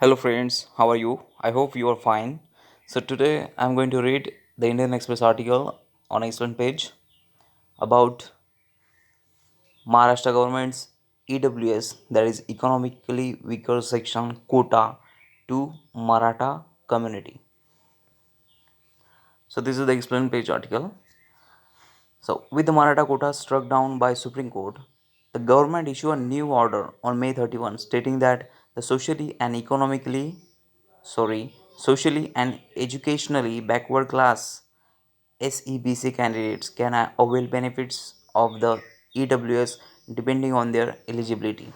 Hello friends, how are you? I hope you are fine. So today I'm going to read the Indian Express article on excellent page about Maharashtra government's EWS, that is economically weaker section quota to Maratha community. So this is the explained page article. So with the Maratha quota struck down by Supreme Court, the government issued a new order on May 31 stating that the socially and educationally backward class SEBC candidates can avail benefits of the EWS depending on their eligibility.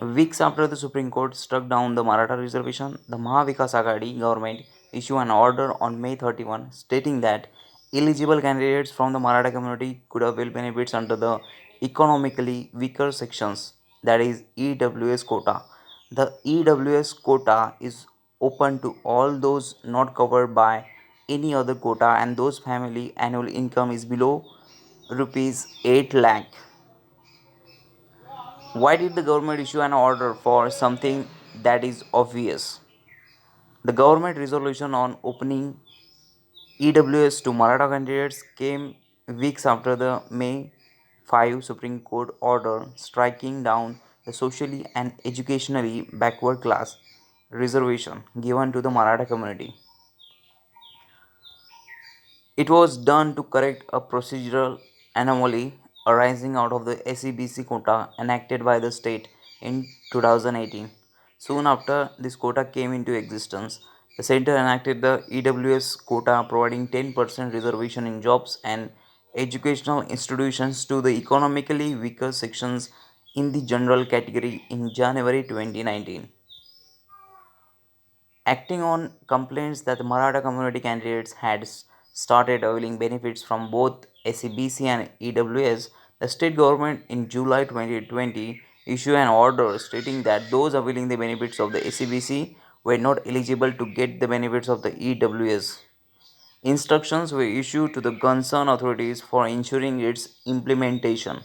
Weeks after the Supreme Court struck down the Maratha reservation, the Mahavikas Aghadi government issued an order on May 31 stating that eligible candidates from the Maratha community could avail benefits under the economically weaker sections, that is EWS quota. The EWS quota is open to all those not covered by any other quota and those family annual income is below rupees 8 lakh. Why did the government issue an order for something that is obvious? The government resolution on opening EWS to Maratha candidates came weeks after the May 5 Supreme Court order striking down the socially and educationally backward class reservation given to the Maratha community. It was done to correct a procedural anomaly arising out of the SEBC quota enacted by the state in 2018. Soon after this quota came into existence, the center enacted the EWS quota providing 10% reservation in jobs and educational institutions to the economically weaker sections in the general category in January 2019. Acting on complaints that the Maratha community candidates had started availing benefits from both SEBC and EWS, the state government in July 2020 issued an order stating that those availing the benefits of the SEBC were not eligible to get the benefits of the EWS. Instructions were issued to the concerned authorities for ensuring its implementation.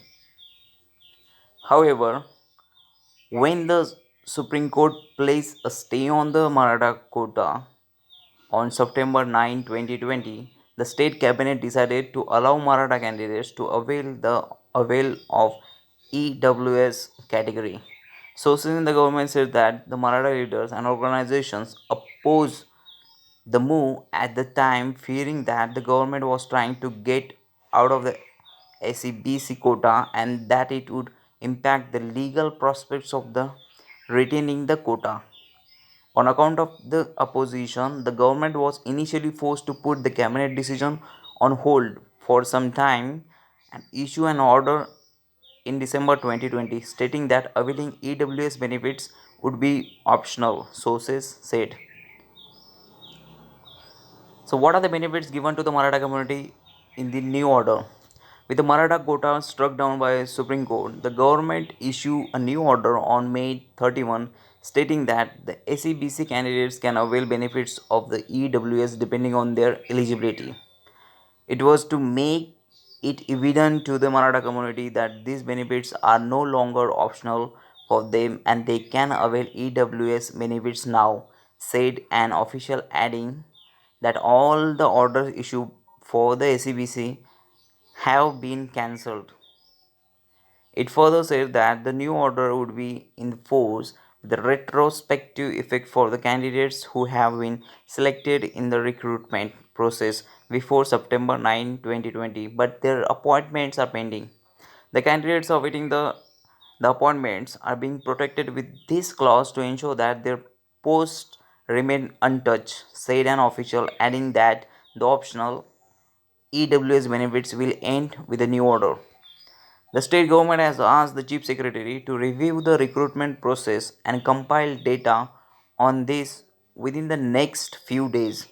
However, when the Supreme Court placed a stay on the Maratha quota, on September 9, 2020, the state cabinet decided to allow Maratha candidates to avail of EWS category. Sources in the government said that the Maratha leaders and organizations opposed the move at the time, fearing that the government was trying to get out of the SEBC quota and that it would impact the legal prospects of the retaining the quota. On account of the opposition, the government was initially forced to put the cabinet decision on hold for some time and issue an order in December 2020 stating that availing EWS benefits would be optional, sources said. So, what are the benefits given to the Maratha community in the new order? With the Maratha quota struck down by Supreme Court, the government issued a new order on May 31 stating that the SEBC candidates can avail benefits of the EWS depending on their eligibility. It was to make it evident to the Maratha community that these benefits are no longer optional for them and they can avail EWS benefits now, said an official, adding that all the orders issued for the SEBC have been cancelled. It further said that the new order would be in force with a retrospective effect for the candidates who have been selected in the recruitment process before September 9, 2020, but their appointments are pending. The candidates awaiting the appointments are being protected with this clause to ensure that their posts remain untouched, said an official, adding that the optional EWS benefits will end with the new order. The state government has asked the chief secretary to review the recruitment process and compile data on this within the next few days.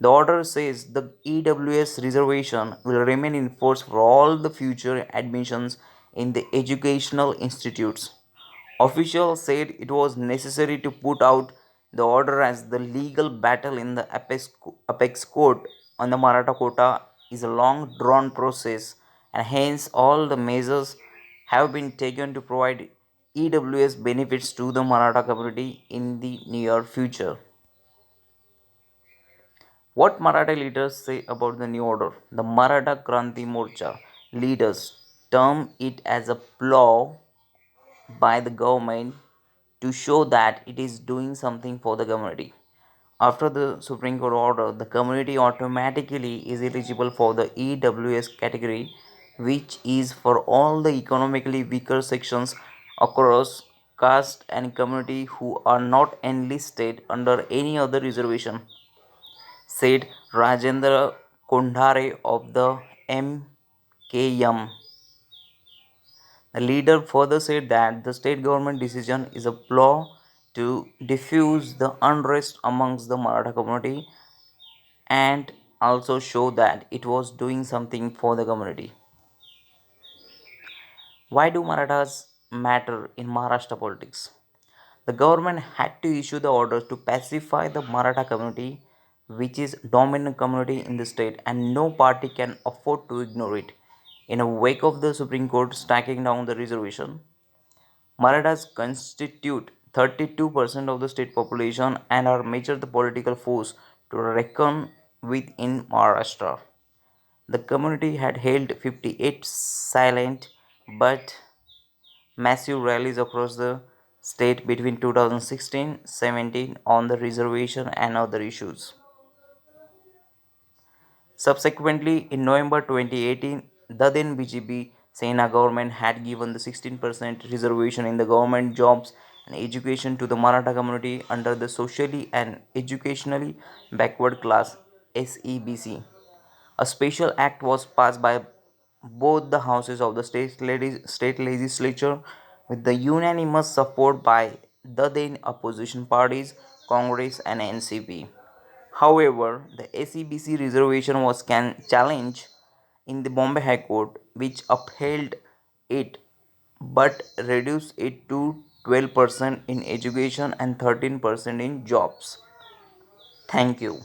The order says the EWS reservation will remain in force for all the future admissions in the educational institutes. Officials said it was necessary to put out the order as the legal battle in the apex court on the Maratha quota is a long drawn process and hence all the measures have been taken to provide EWS benefits to the Maratha community in the near future. What Maratha leaders say about the new order? The Maratha Kranti Morcha leaders term it as a ploy by the government to show that it is doing something for the community. After the Supreme Court order, the community automatically is eligible for the EWS category, which is for all the economically weaker sections across caste and community who are not enlisted under any other reservation, said Rajendra Kondhare of the MKM. The leader further said that the state government decision is a ploy to diffuse the unrest amongst the Maratha community and also show that it was doing something for the community. Why do Marathas matter in Maharashtra politics? The government had to issue the orders to pacify the Maratha community, which is dominant community in the state, and no party can afford to ignore it. In a wake of the Supreme Court striking down the reservation, Marathas constitute 32% of the state population and are major the political force to reckon with in Maharashtra. The community had held 58 silent but massive rallies across the state between 2016-17 on the reservation and other issues. Subsequently, in November 2018, the then BJP Sena government had given the 16% reservation in the government jobs and education to the Maratha community under the socially and educationally backward class SEBC. A special act was passed by both the houses of the state legislature with the unanimous support by the then opposition parties, Congress and NCP. However, the SEBC reservation was challenged in the Bombay High Court, which upheld it but reduced it to 12% in education and 13% in jobs. Thank you.